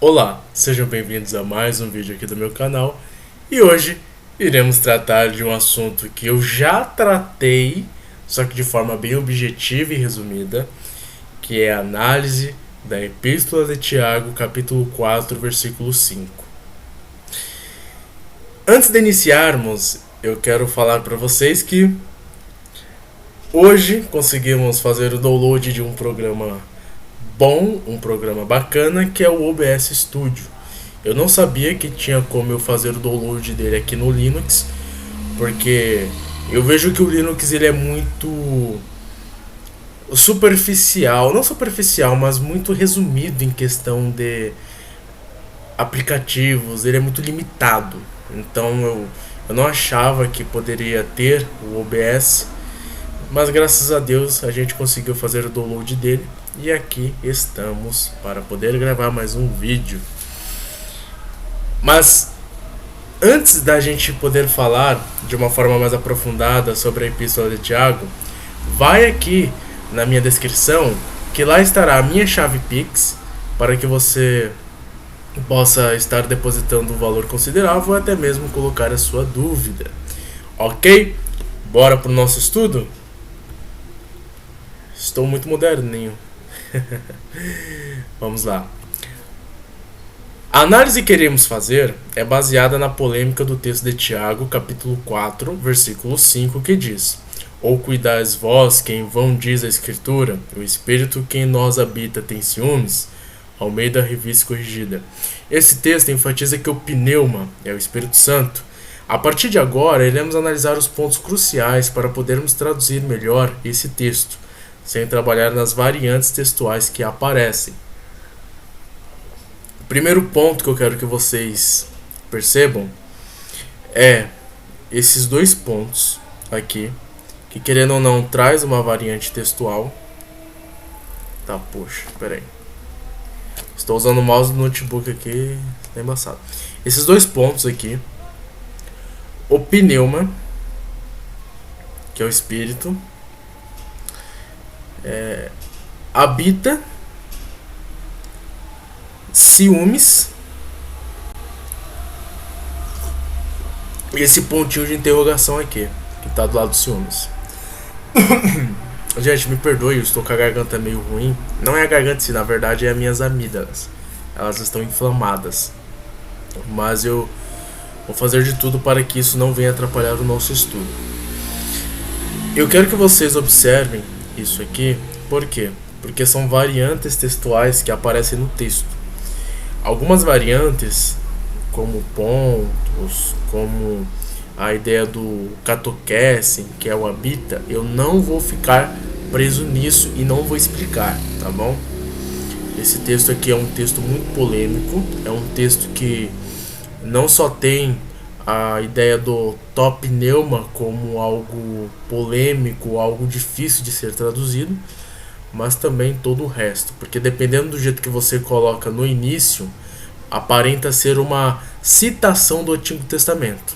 Olá, sejam bem-vindos a mais um vídeo aqui do meu canal e hoje iremos tratar de um assunto que eu já tratei, só que de forma bem objetiva e resumida, que é a análise da Epístola de Tiago, capítulo 4, versículo 5. Antes de iniciarmos, eu quero falar para vocês que hoje conseguimos fazer o download de um programa bom, um programa bacana, que é o OBS Studio. Eu não sabia que tinha como eu fazer o download dele aqui no Linux, porque eu vejo que o Linux ele é muito superficial, não superficial, mas muito resumido em questão de aplicativos, ele é muito limitado. Então eu não achava que poderia ter o OBS, mas graças a Deus a gente conseguiu fazer o download dele. E aqui estamos para poder gravar mais um vídeo. Mas antes da gente poder falar de uma forma mais aprofundada sobre a Epístola de Tiago, vai aqui na minha descrição, que lá estará a minha chave Pix, para que você possa estar depositando um valor considerável ou até mesmo colocar a sua dúvida. Ok? Bora pro nosso estudo? Estou muito moderninho. Vamos lá. A análise que iremos fazer é baseada na polêmica do texto de Tiago, capítulo 4, versículo 5, que diz: Ou cuidais vós que em vão diz a Escritura, o Espírito que em nós habita tem ciúmes? Almeida Revista Corrigida. Esse texto enfatiza que o pneuma é o Espírito Santo. A partir de agora, iremos analisar os pontos cruciais para podermos traduzir melhor esse texto, sem trabalhar nas variantes textuais que aparecem. O primeiro ponto que eu quero que vocês percebam é esses dois pontos aqui, que querendo ou não traz uma variante textual. Tá, poxa, peraí. Estou usando o mouse do notebook aqui, é embaçado. Esses dois pontos aqui, o pneuma, que é o espírito, habita, ciúmes, e esse pontinho de interrogação aqui, que tá do lado do ciúmes. Gente, me perdoe, eu estou com a garganta meio ruim. Não é a garganta, sim, na verdade é as minhas amígdalas. Elas estão inflamadas. Mas eu vou fazer de tudo para que isso não venha atrapalhar o nosso estudo. Eu quero que vocês observem isso aqui. Por quê? Porque são variantes textuais que aparecem no texto. Algumas variantes, como pontos, como a ideia do catoquecem, que é o habita, eu não vou ficar preso nisso e não vou explicar, tá bom? Esse texto aqui é um texto muito polêmico, é um texto que não só tem a ideia do top pneuma como algo polêmico, algo difícil de ser traduzido, mas também todo o resto, porque dependendo do jeito que você coloca no início, aparenta ser uma citação do Antigo Testamento.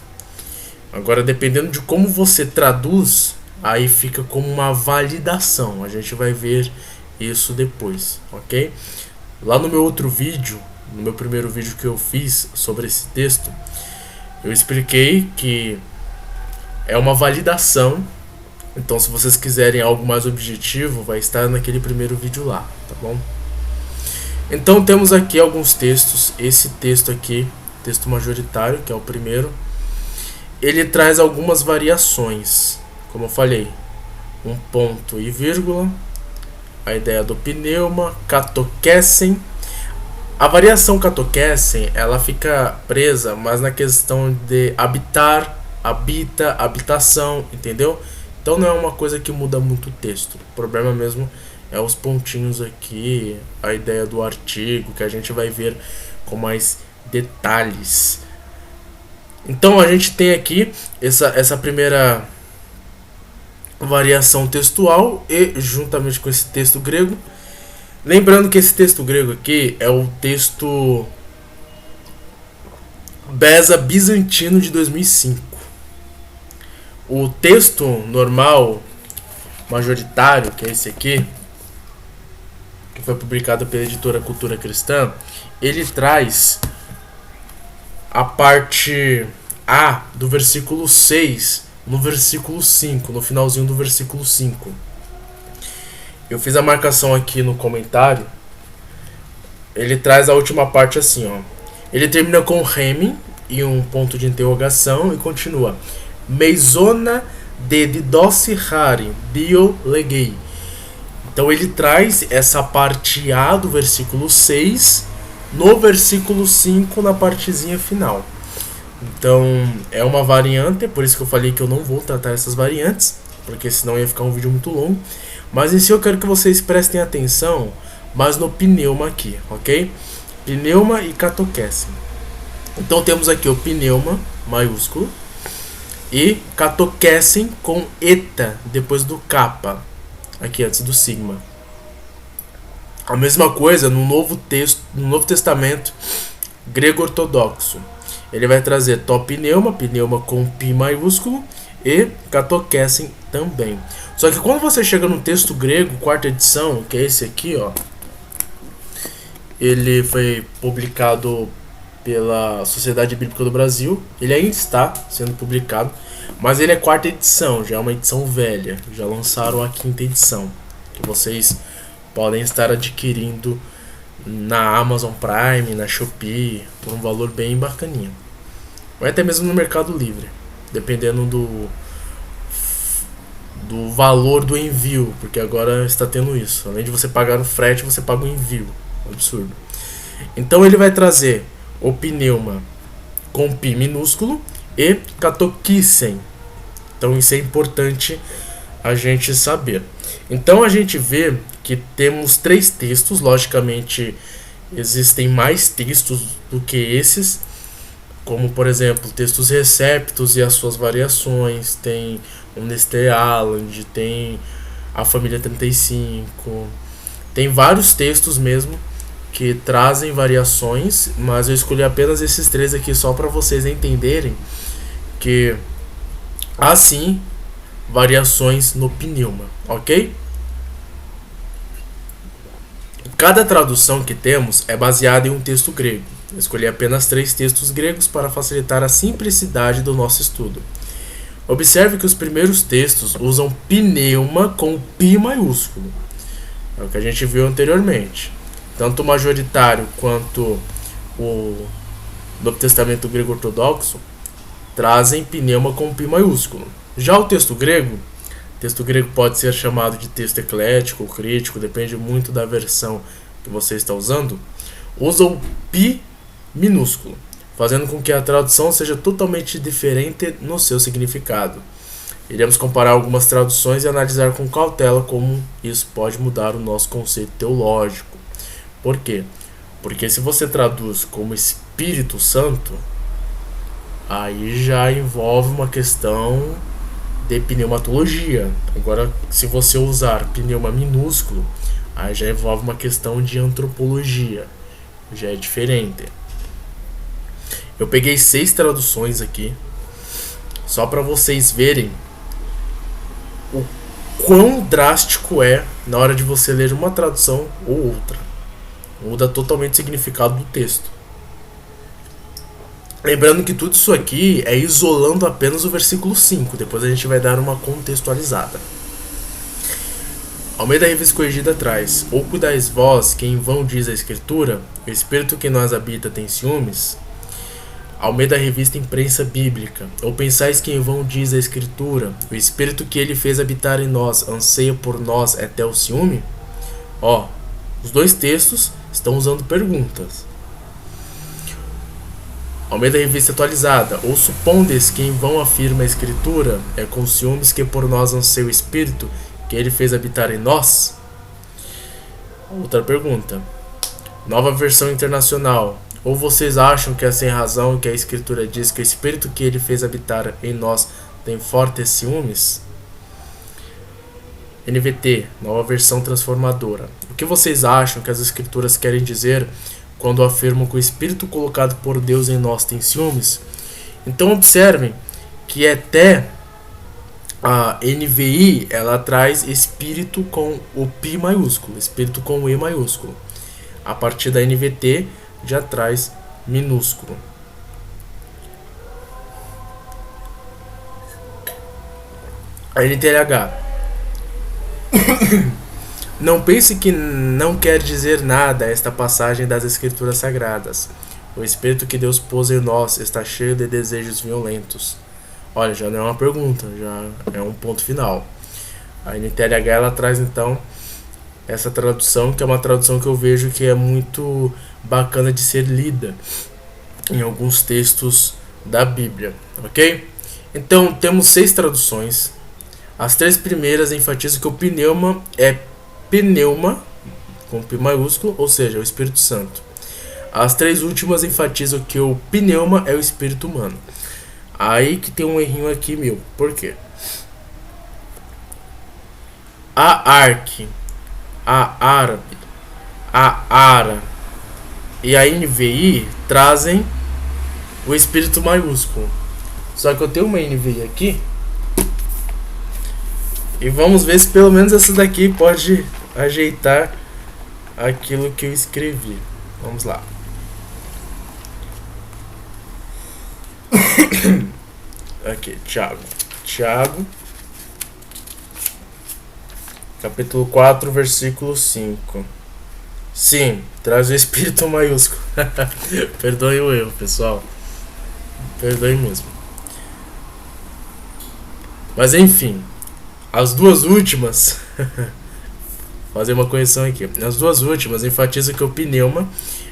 Agora, dependendo de como você traduz, aí fica como uma validação. A gente vai ver isso depois, ok? Lá no meu outro vídeo, no meu primeiro vídeo que eu fiz sobre esse texto, eu expliquei que é uma validação. Então, se vocês quiserem algo mais objetivo, vai estar naquele primeiro vídeo lá, tá bom? Então, temos aqui alguns textos. Esse texto aqui, texto majoritário, que é o primeiro, ele traz algumas variações, como eu falei, um ponto e vírgula, a ideia do pneuma, catoquecem. A variação catoquecem, ela fica presa, mas na questão de habitar, habita, habitação, entendeu? Então não é uma coisa que muda muito o texto. O problema mesmo é os pontinhos aqui, a ideia do artigo, que a gente vai ver com mais detalhes. Então a gente tem aqui essa primeira variação textual e juntamente com esse texto grego. Lembrando que esse texto grego aqui é o texto Beza Bizantino de 2005. O texto normal majoritário, que é esse aqui, que foi publicado pela editora Cultura Cristã, ele traz a parte A do versículo 6 no versículo 5, no finalzinho do versículo 5. Eu fiz a marcação aqui no comentário. Ele traz a última parte assim, ó. Ele termina com Remi e um ponto de interrogação e continua: Meizona de Didossi Hari, Dio Legei. Então ele traz essa parte A do versículo 6 no versículo 5 na partezinha final. Então é uma variante, por isso que eu falei que eu não vou tratar essas variantes, porque senão ia ficar um vídeo muito longo. Mas em si eu quero que vocês prestem atenção mais no pneuma aqui, ok? Pneuma e catoquese. Então temos aqui o pneuma maiúsculo e catoquese com eta depois do kappa, aqui antes do sigma. A mesma coisa no Novo Testamento grego ortodoxo. Ele vai trazer pneuma com pi maiúsculo e catoquese também. Só que quando você chega no texto grego, quarta edição, que é esse aqui, ó, ele foi publicado pela Sociedade Bíblica do Brasil. Ele ainda está sendo publicado, mas ele é quarta edição, já é uma edição velha. Já lançaram a quinta edição, que vocês podem estar adquirindo na Amazon Prime, na Shopee, por um valor bem bacaninha. Ou até mesmo no Mercado Livre, dependendo do valor do envio, porque agora está tendo isso. Além de você pagar o frete, você paga o envio. Absurdo. Então ele vai trazer o pneuma com pi minúsculo e catoquisen. Então isso é importante a gente saber. Então a gente vê que temos 3 textos. Logicamente existem mais textos do que esses, como por exemplo textos receptos e as suas variações. Tem o Neste Aland, tem a família 35, tem vários textos mesmo que trazem variações, mas eu escolhi apenas esses 3 aqui só para vocês entenderem que há sim variações no pneuma, ok? Cada tradução que temos é baseada em um texto grego. Eu escolhi apenas 3 textos gregos para facilitar a simplicidade do nosso estudo. Observe que os primeiros textos usam pneuma com pi maiúsculo. É o que a gente viu anteriormente. Tanto o majoritário quanto o Novo Testamento grego ortodoxo trazem pneuma com pi maiúsculo. Já o texto grego pode ser chamado de texto eclético ou crítico, depende muito da versão que você está usando, usa o pi minúsculo, fazendo com que a tradução seja totalmente diferente no seu significado. Iremos comparar algumas traduções e analisar com cautela como isso pode mudar o nosso conceito teológico. Por quê? Porque se você traduz como Espírito Santo, aí já envolve uma questão de pneumatologia. Agora, se você usar pneuma minúsculo, aí já envolve uma questão de antropologia. Já é diferente. Eu peguei 6 traduções aqui, só para vocês verem o quão drástico é na hora de você ler uma tradução ou outra. Muda totalmente o significado do texto. Lembrando que tudo isso aqui é isolando apenas o versículo 5. Depois a gente vai dar uma contextualizada. Almeida Revista Corrigida traz: Ou cuidais vós, que em vão diz a Escritura, o Espírito que em nós habita tem ciúmes? Almeida Revista Imprensa Bíblica: Ou pensais que em vão diz a Escritura, o Espírito que ele fez habitar em nós anseia por nós até o ciúme? Ó, os 2 textos estão usando perguntas. Almeida Revista Atualizada: Ou supondes que em vão afirma a Escritura, é com ciúmes que por nós anseia o Espírito que ele fez habitar em nós? Outra pergunta. Nova Versão Internacional: Ou vocês acham que é sem razão que a Escritura diz que o Espírito que ele fez habitar em nós tem fortes ciúmes? NVT, Nova Versão Transformadora: O que vocês acham que as Escrituras querem dizer quando afirmam que o Espírito colocado por Deus em nós tem ciúmes? Então observem que até A NVI, ela traz espírito com o Pi maiúsculo, espírito com o E maiúsculo. A partir da NVT já traz minúsculo. A NTLH. Não pense que não quer dizer nada esta passagem das Escrituras Sagradas. O Espírito que Deus pôs em nós está cheio de desejos violentos. Olha, já não é uma pergunta, já é um ponto final. A NTLH ela traz então essa tradução, que é uma tradução que eu vejo que é muito bacana de ser lida em alguns textos da Bíblia, ok? Então temos 6 traduções. As 3 primeiras enfatizam que o pneuma é pneuma, com P maiúsculo, ou seja, o Espírito Santo. As 3 últimas enfatizam que o pneuma é o espírito humano. Aí que tem um errinho aqui meu. Por quê? A ARC, a árabe, a ARA e a NVI trazem o espírito maiúsculo. Só que eu tenho uma NVI aqui. E vamos ver se pelo menos essa daqui pode ajeitar aquilo que eu escrevi. Vamos lá. Aqui, Tiago, capítulo 4, versículo 5. Sim, traz o espírito maiúsculo. Perdoe o erro, pessoal. Perdoe mesmo. Mas enfim, as 2 últimas fazer uma correção aqui. As 2 últimas enfatizam que o pneuma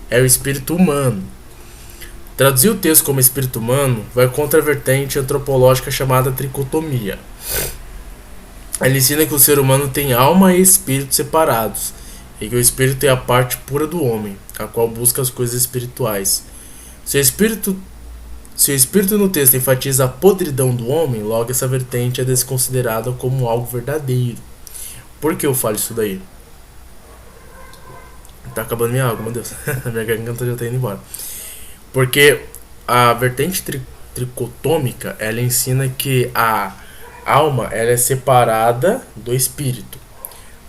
é o espírito humano. Traduzir o texto como espírito humano vai contra a vertente antropológica chamada tricotomia. Ele ensina que o ser humano tem alma e espírito separados, e que o espírito é a parte pura do homem, a qual busca as coisas espirituais. Se o espírito no texto enfatiza a podridão do homem, logo essa vertente é desconsiderada como algo verdadeiro. Por que eu falo isso daí? Tá acabando minha água, meu Deus. Minha garganta já tá indo embora. Porque a vertente tricotômica, ela ensina que a alma ela é separada do espírito.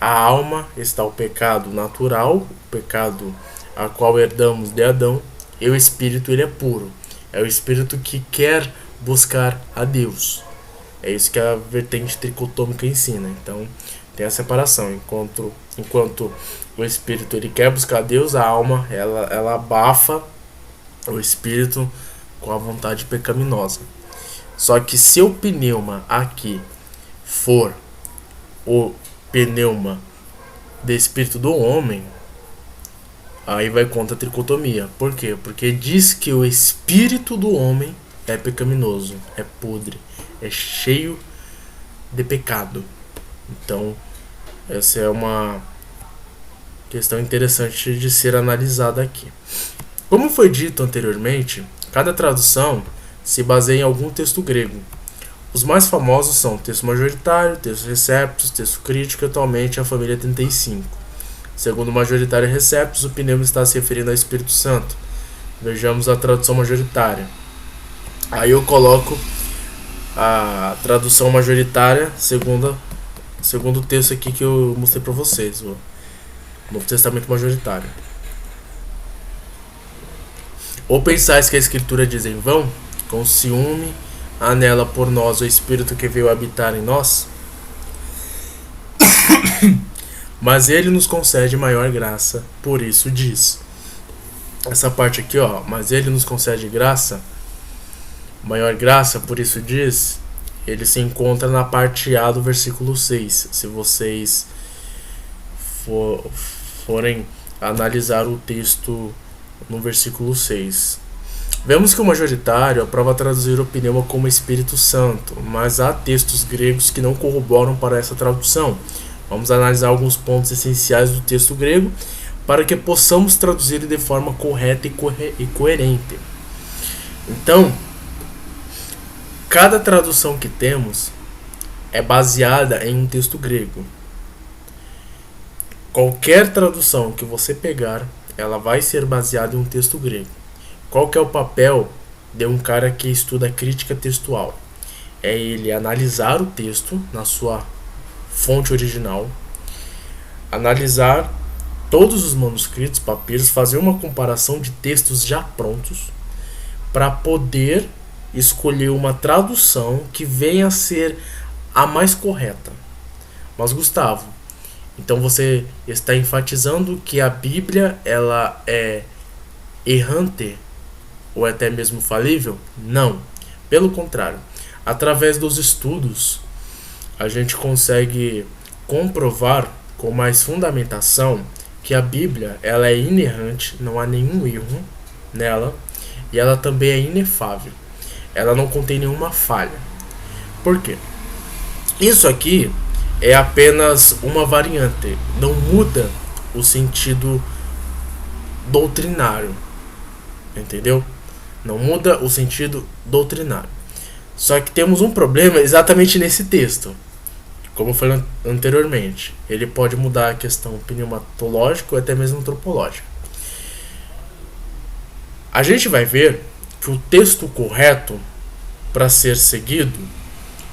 A alma está o pecado natural, o pecado a qual herdamos de Adão, e o espírito ele é puro. É o espírito que quer buscar a Deus. É isso que a vertente tricotômica ensina. Então tem a separação. Enquanto o espírito ele quer buscar a Deus, a alma ela abafa o espírito com a vontade pecaminosa. Só que se o pneuma aqui for o pneuma do espírito do homem, aí vai contra a tricotomia. Por quê? Porque diz que o espírito do homem é pecaminoso, é podre, é cheio de pecado. Então essa é uma questão interessante de ser analisada aqui. Como foi dito anteriormente, cada tradução se baseia em algum texto grego. Os mais famosos são texto majoritário, texto receptus, texto crítico e atualmente a família 35. Segundo o majoritário e receptus, o pneuma está se referindo ao Espírito Santo. Vejamos a tradução majoritária. Aí eu coloco a tradução majoritária segundo o texto aqui que eu mostrei para vocês, o Novo Testamento majoritário. Ou pensais que a Escritura diz em vão, com ciúme anela por nós o Espírito que veio habitar em nós? Mas ele nos concede maior graça, por isso diz. Essa parte aqui, ó, mas ele nos concede graça, maior graça, por isso diz, ele se encontra na parte A do versículo 6. Se vocês forem analisar o texto no versículo 6. Vemos que o majoritário aprova traduzir o pneuma como Espírito Santo, mas há textos gregos que não corroboram para essa tradução. Vamos analisar alguns pontos essenciais do texto grego para que possamos traduzir de forma correta e coerente. Então, cada tradução que temos é baseada em um texto grego. Qualquer tradução que você pegar, ela vai ser baseada em um texto grego. Qual que é o papel de um cara que estuda crítica textual? é ele analisar o texto na sua fonte original, analisar todos os manuscritos, papiros, fazer uma comparação de textos já prontos para poder escolher uma tradução que venha a ser a mais correta. Mas Gustavo, então você está enfatizando que a Bíblia ela é errante ou até mesmo falível? Não. Pelo contrário, através dos estudos a gente consegue comprovar com mais fundamentação que a Bíblia ela é inerrante, não há nenhum erro nela, e ela também é inefável. Ela não contém nenhuma falha. Por quê? Isso aqui é apenas uma variante, não muda o sentido doutrinário, entendeu? Não muda o sentido doutrinário. Só que temos um problema exatamente nesse texto. Como eu falei anteriormente, ele pode mudar a questão pneumatológica ou até mesmo antropológica. A gente vai ver que o texto correto para ser seguido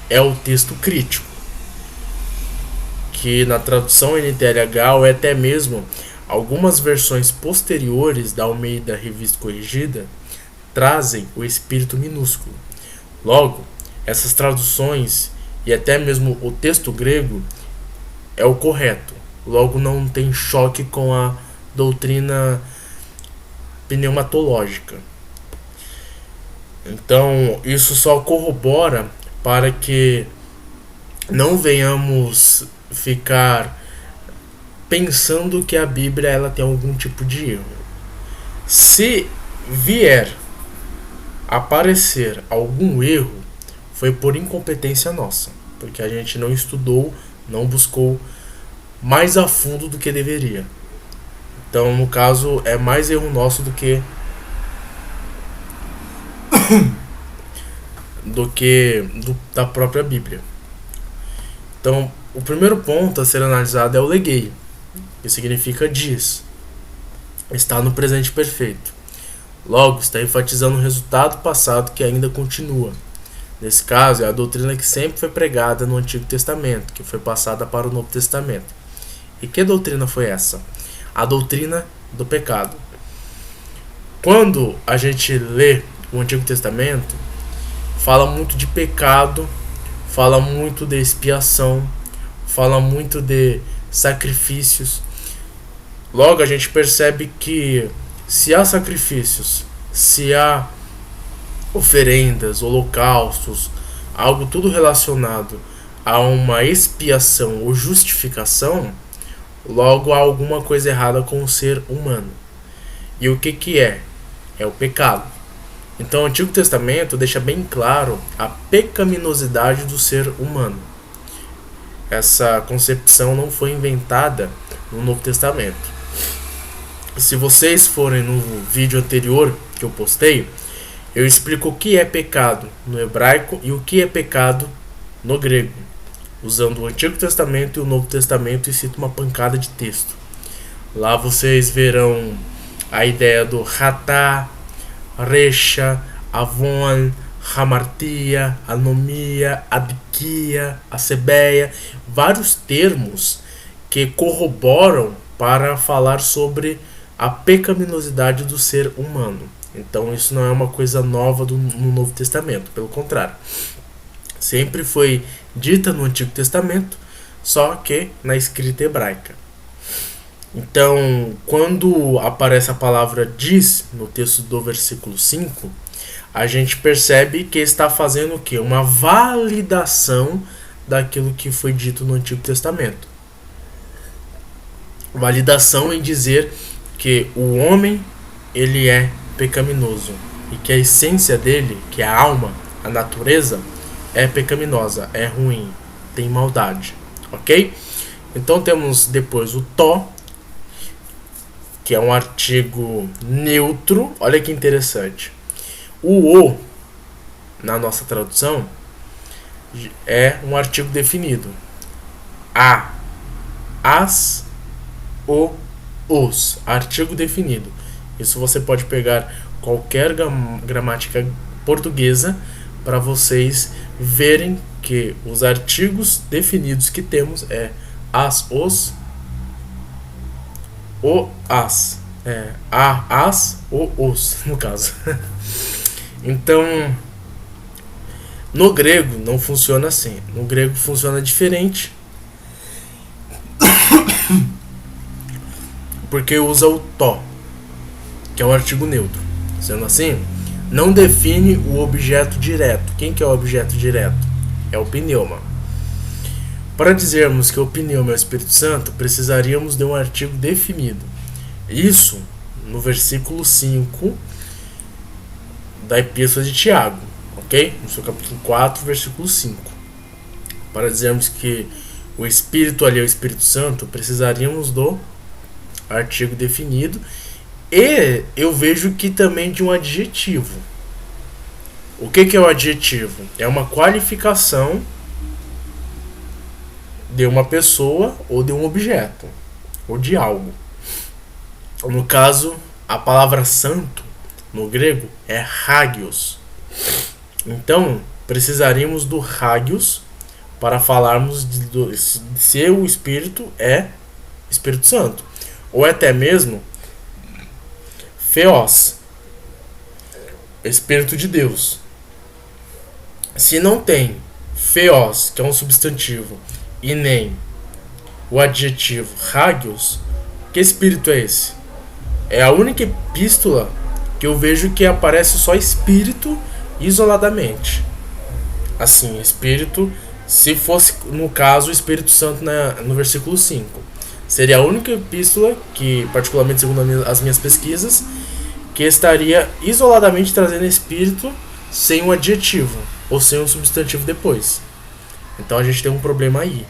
é o texto crítico, que na tradução NTLH ou até mesmo algumas versões posteriores da Almeida Revista Corrigida trazem o espírito minúsculo. Logo, essas traduções e até mesmo o texto grego é o correto. Logo, não tem choque com a doutrina pneumatológica. Então, isso só corrobora para que não venhamos ficar pensando que a Bíblia ela tem algum tipo de erro. Se vier aparecer algum erro, foi por incompetência nossa, porque a gente não estudou, não buscou mais a fundo do que deveria. Então, no caso, é mais erro nosso do que da própria Bíblia. Então, o primeiro ponto a ser analisado é o legueio, que significa diz. Está no presente perfeito. Logo, está enfatizando o resultado passado que ainda continua. Nesse caso, é a doutrina que sempre foi pregada no Antigo Testamento, que foi passada para o Novo Testamento. E que doutrina foi essa? A doutrina do pecado. Quando a gente lê o Antigo Testamento, fala muito de pecado, fala muito de expiação, fala muito de sacrifícios. Logo, a gente percebe que se há sacrifícios, se há oferendas, holocaustos, algo tudo relacionado a uma expiação ou justificação, logo há alguma coisa errada com o ser humano. E o que é? É o pecado. Então o Antigo Testamento deixa bem claro a pecaminosidade do ser humano. Essa concepção não foi inventada no Novo Testamento. Se vocês forem no vídeo anterior que eu postei, eu explico o que é pecado no hebraico e o que é pecado no grego, usando o Antigo Testamento e o Novo Testamento, e cito uma pancada de texto. Lá vocês verão a ideia do ratá, recha, avon, hamartia, anomia, abquia, acebeia, vários termos que corroboram para falar sobre a pecaminosidade do ser humano. Então isso não é uma coisa nova no Novo Testamento, pelo contrário. Sempre foi dita no Antigo Testamento, só que na escrita hebraica. Então, quando aparece a palavra diz no texto do versículo 5, a gente percebe que está fazendo o quê? Uma validação daquilo que foi dito no Antigo Testamento. Validação em dizer que o homem ele é pecaminoso e que a essência dele, que é a alma, a natureza, é pecaminosa, é ruim, tem maldade, ok? Então temos depois o tó, que é um artigo neutro. Olha que interessante. O na nossa tradução, é um artigo definido. A, as, o, os. Artigo definido. Isso você pode pegar qualquer gramática portuguesa para vocês verem que os artigos definidos que temos é as, os, o, as, a, as, o, os, no caso. Então, no grego não funciona assim. No grego funciona diferente, porque usa o to, que é um artigo neutro. Sendo assim, não define o objeto direto. Quem que é o objeto direto? É o pneuma. Para dizermos que o pneuma é o Espírito Santo, precisaríamos de um artigo definido. Isso no versículo 5 da Epístola de Tiago, ok? No seu capítulo 4, versículo 5. Para dizermos que o Espírito ali é o Espírito Santo, precisaríamos do artigo definido. E eu vejo que também de um adjetivo. O que é o adjetivo? É uma qualificação de uma pessoa ou de um objeto, ou de algo. No caso, a palavra santo, no grego, é hagios. Então, precisaríamos do hagios para falarmos de se o Espírito é Espírito Santo. Ou até mesmo Theos, Espírito de Deus. Se não tem Theos, que é um substantivo, e nem o adjetivo hagios, que espírito é esse? É a única epístola que eu vejo que aparece só espírito isoladamente. Assim, espírito, se fosse no caso o Espírito Santo no versículo 5. Seria a única epístola que, particularmente segundo as minhas pesquisas, que estaria isoladamente trazendo espírito sem um adjetivo ou sem um substantivo depois. Então a gente tem um problema aí.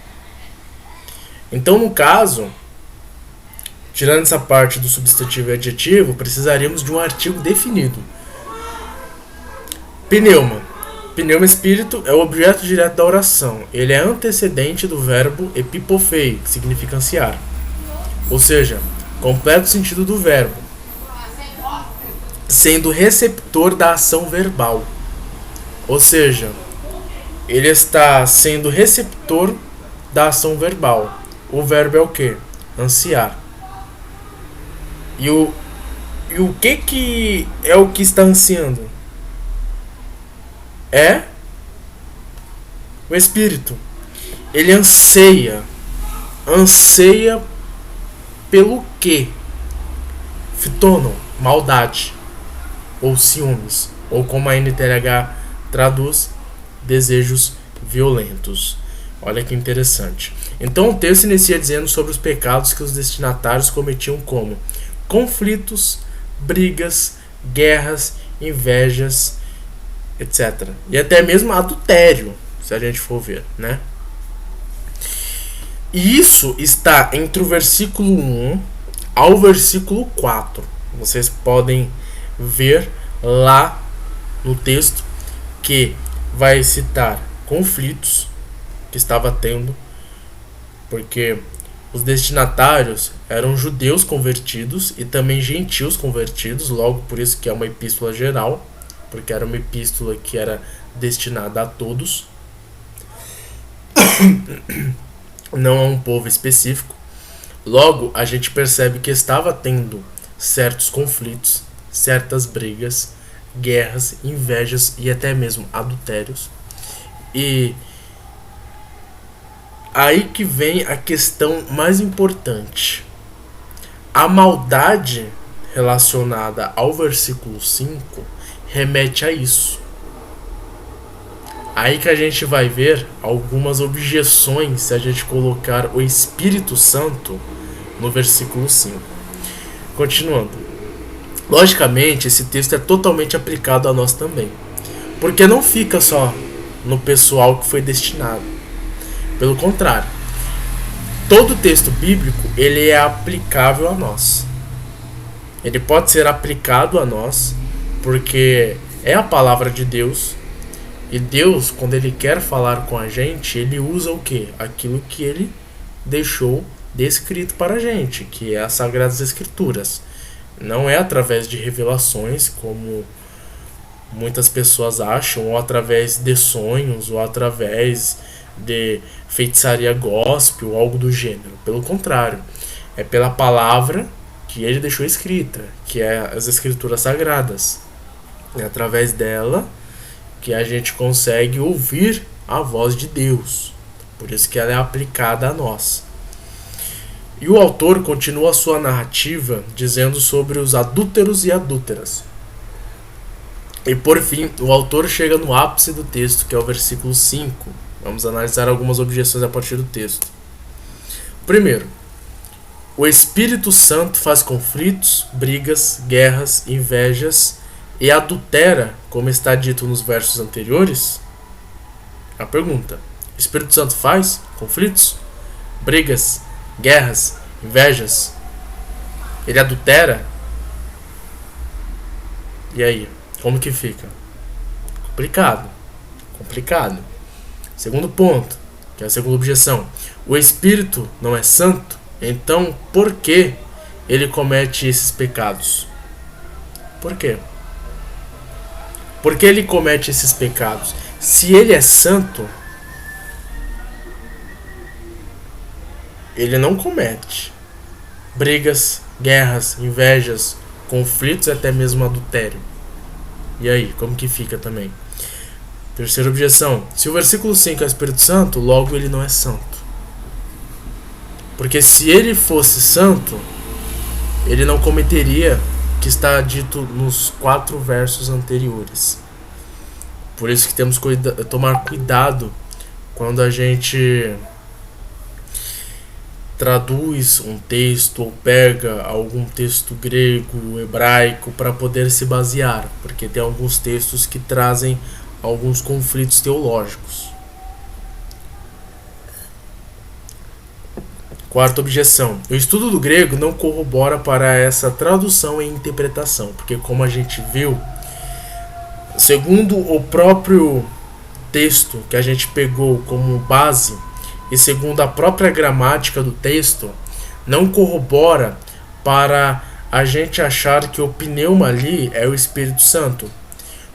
Então, no caso, tirando essa parte do substantivo e adjetivo, precisaríamos de um artigo definido. Pneuma. Pneuma espírito é o objeto direto da oração. Ele é antecedente do verbo epipophei, que significa ansiar. Ou seja, completo sentido do verbo, sendo receptor da ação verbal. Ou seja, ele está sendo receptor da ação verbal. O verbo é o quê? Ansiar. E o que é o que está ansiando? É o espírito. Ele anseia pelo quê? Fitono, maldade, ou ciúmes, ou como a NTLH traduz, desejos violentos. Olha que interessante. Então o texto inicia dizendo sobre os pecados que os destinatários cometiam, como conflitos, brigas, guerras, invejas, etc. E até mesmo adultério, se a gente for ver, né? E isso está entre o versículo 1 ao versículo 4. Vocês podem ver lá no texto que vai citar conflitos que estava tendo, porque os destinatários eram judeus convertidos e também gentios convertidos, logo por isso que é uma epístola geral, porque era uma epístola que era destinada a todos, não a um povo específico. Logo, a gente percebe que estava tendo certos conflitos, certas brigas, guerras, invejas e até mesmo adultérios. E aí que vem a questão mais importante. A maldade relacionada ao versículo 5 remete a isso. Aí que a gente vai ver algumas objeções se a gente colocar o Espírito Santo no versículo 5. Continuando. Logicamente, esse texto é totalmente aplicado a nós também, porque não fica só no pessoal que foi destinado. Pelo contrário, todo texto bíblico ele é aplicável a nós. Ele pode ser aplicado a nós porque é a palavra de Deus. E Deus, quando Ele quer falar com a gente, Ele usa o quê? Aquilo que Ele deixou descrito para a gente, que é as Sagradas Escrituras. Não é através de revelações como muitas pessoas acham, ou através de sonhos, ou através de feitiçaria gospel, ou algo do gênero. Pelo contrário, é pela palavra que ele deixou escrita, que é as escrituras sagradas. É através dela que a gente consegue ouvir a voz de Deus. Por isso que ela é aplicada a nós. E o autor continua a sua narrativa dizendo sobre os adúlteros e adúlteras. E por fim, o autor chega no ápice do texto, que é o versículo 5. Vamos analisar algumas objeções a partir do texto. Primeiro, o Espírito Santo faz conflitos, brigas, guerras, invejas e adultera, como está dito nos versos anteriores? A pergunta: o Espírito Santo faz conflitos, brigas, guerras, invejas? Ele adultera? E aí, como que fica? Complicado. Segundo ponto, que é a segunda objeção: o Espírito não é santo, então por que ele comete esses pecados? Por quê? Por que ele comete esses pecados? Se ele é santo, ele não comete brigas, guerras, invejas, conflitos e até mesmo adultério. E aí, como que fica também? Terceira objeção: se o versículo 5 é o Espírito Santo, logo ele não é santo. Porque se ele fosse santo, ele não cometeria o que está dito nos 4 versos anteriores. Por isso que temos que tomar cuidado quando a gente traduz um texto ou pega algum texto grego, hebraico, para poder se basear, porque tem alguns textos que trazem alguns conflitos teológicos. Quarta objeção: o estudo do grego não corrobora para essa tradução e interpretação, porque como a gente viu, segundo o próprio texto que a gente pegou como base e segundo a própria gramática do texto, não corrobora para a gente achar que o pneuma ali é o Espírito Santo,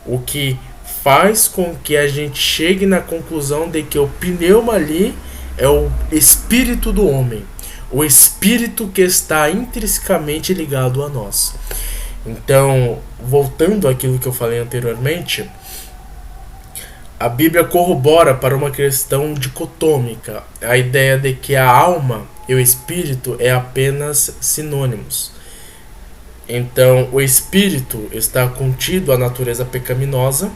o que faz com que a gente chegue na conclusão de que o pneuma ali é o espírito do homem, o espírito que está intrinsecamente ligado a nós. Então, voltando àquilo que eu falei anteriormente, a Bíblia corrobora para uma questão dicotômica, a ideia de que a alma e o espírito é apenas sinônimos. Então, o espírito está contido à natureza pecaminosa,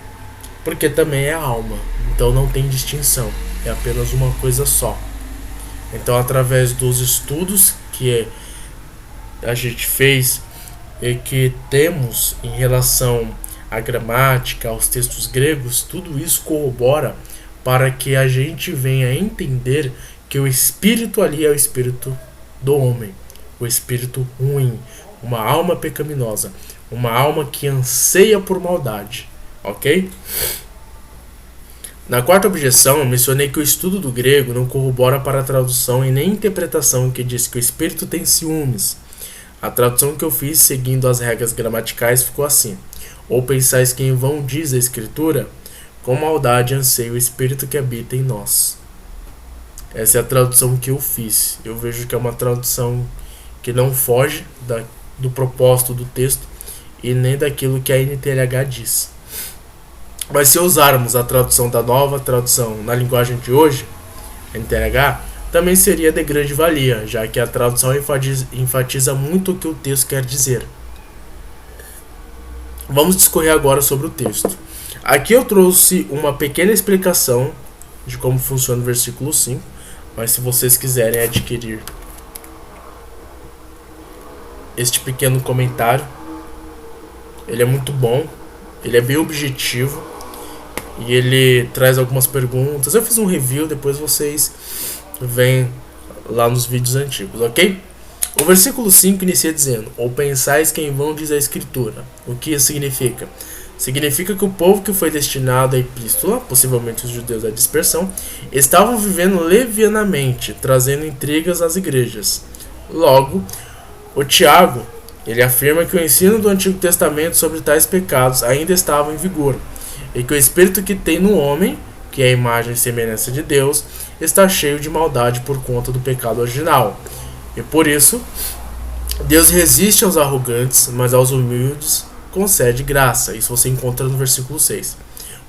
porque também é a alma. Então não tem distinção, é apenas uma coisa só. Então, através dos estudos que a gente fez e que temos em relação à gramática, aos textos gregos, tudo isso corrobora para que a gente venha entender que o espírito ali é o espírito do homem, o espírito ruim, uma alma pecaminosa, uma alma que anseia por maldade, ok? Na quarta objeção, eu mencionei que o estudo do grego não corrobora para a tradução e nem interpretação que diz que o espírito tem ciúmes. A tradução que eu fiz, seguindo as regras gramaticais, ficou assim: ou pensais que em vão diz a Escritura, com maldade anseia o espírito que habita em nós. Essa é a tradução que eu fiz. Eu vejo que é uma tradução que não foge do propósito do texto e nem daquilo que a NTLH diz. Mas se usarmos a tradução da nova tradução na linguagem de hoje, NTLH, também seria de grande valia, já que a tradução enfatiza muito o que o texto quer dizer. Vamos discorrer agora sobre o texto. Aqui eu trouxe uma pequena explicação de como funciona o versículo 5, mas se vocês quiserem adquirir este pequeno comentário, ele é muito bom, ele é bem objetivo e ele traz algumas perguntas. Eu fiz um review, depois vocês veem lá nos vídeos antigos, ok? O versículo 5 inicia dizendo: ou pensais que em vão diz a Escritura. O que isso significa? Significa que o povo que foi destinado à epístola, possivelmente os judeus da dispersão, estavam vivendo levianamente, trazendo intrigas às igrejas. Logo, o Tiago Ele afirma que o ensino do Antigo Testamento sobre tais pecados ainda estava em vigor, e que o espírito que tem no homem, que é a imagem e semelhança de Deus, está cheio de maldade por conta do pecado original. E por isso, Deus resiste aos arrogantes, mas aos humildes concede graça. Isso você encontra no versículo 6.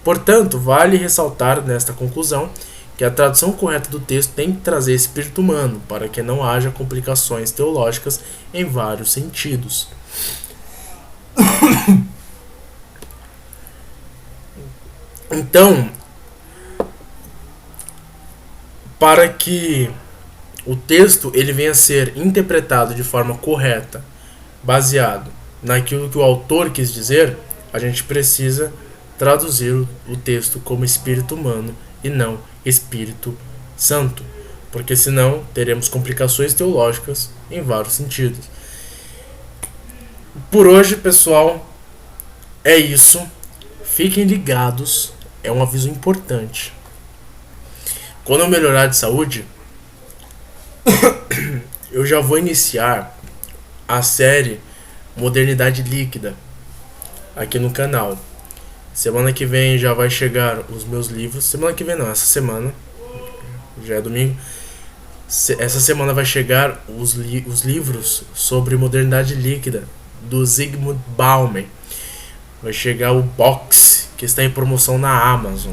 Portanto, vale ressaltar nesta conclusão que a tradução correta do texto tem que trazer espírito humano, para que não haja complicações teológicas em vários sentidos. Então, para que o texto ele venha a ser interpretado de forma correta, baseado naquilo que o autor quis dizer, a gente precisa traduzir o texto como espírito humano e não Espírito Santo, porque senão teremos complicações teológicas em vários sentidos. Por hoje, pessoal, é isso. Fiquem ligados, é um aviso importante. Quando eu melhorar de saúde, eu já vou iniciar a série Modernidade Líquida aqui no canal. Semana que vem já vai chegar os meus livros. Semana que vem não, essa semana. Já é domingo. Essa semana vai chegar os livros sobre modernidade líquida do Zygmunt Bauman. Vai chegar o box que está em promoção na Amazon.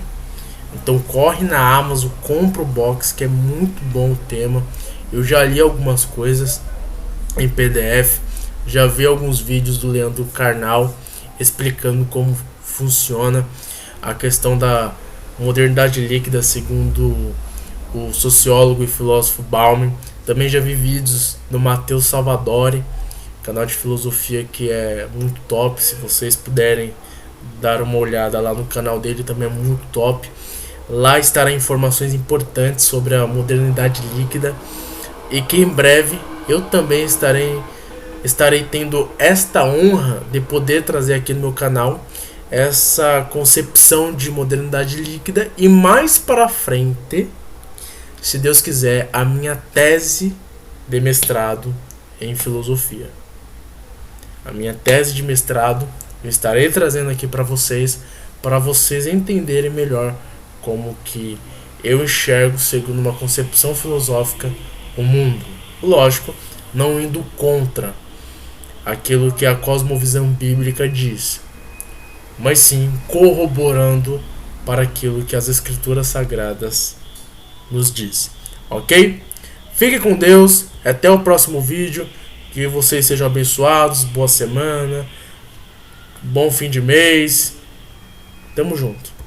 Então corre na Amazon, compra o box, que é muito bom o tema. Eu já li algumas coisas em PDF. Já vi alguns vídeos do Leandro Carnal explicando como funciona a questão da modernidade líquida segundo o sociólogo e filósofo Bauman. Também já vi vídeos do Matheus Salvadori, canal de filosofia que é muito top. Se vocês puderem dar uma olhada lá no canal dele, também é muito top. Lá estará informações importantes sobre a modernidade líquida, e que em breve eu também estarei tendo esta honra de poder trazer aqui no meu canal essa concepção de modernidade líquida, e mais para frente, se Deus quiser, a minha tese de mestrado em filosofia. A minha tese de mestrado eu estarei trazendo aqui para vocês entenderem melhor como que eu enxergo, segundo uma concepção filosófica, o mundo. Lógico, não indo contra aquilo que a cosmovisão bíblica diz, mas sim corroborando para aquilo que as escrituras sagradas nos diz. Ok? Fique com Deus, até o próximo vídeo, que vocês sejam abençoados, boa semana, bom fim de mês, tamo junto.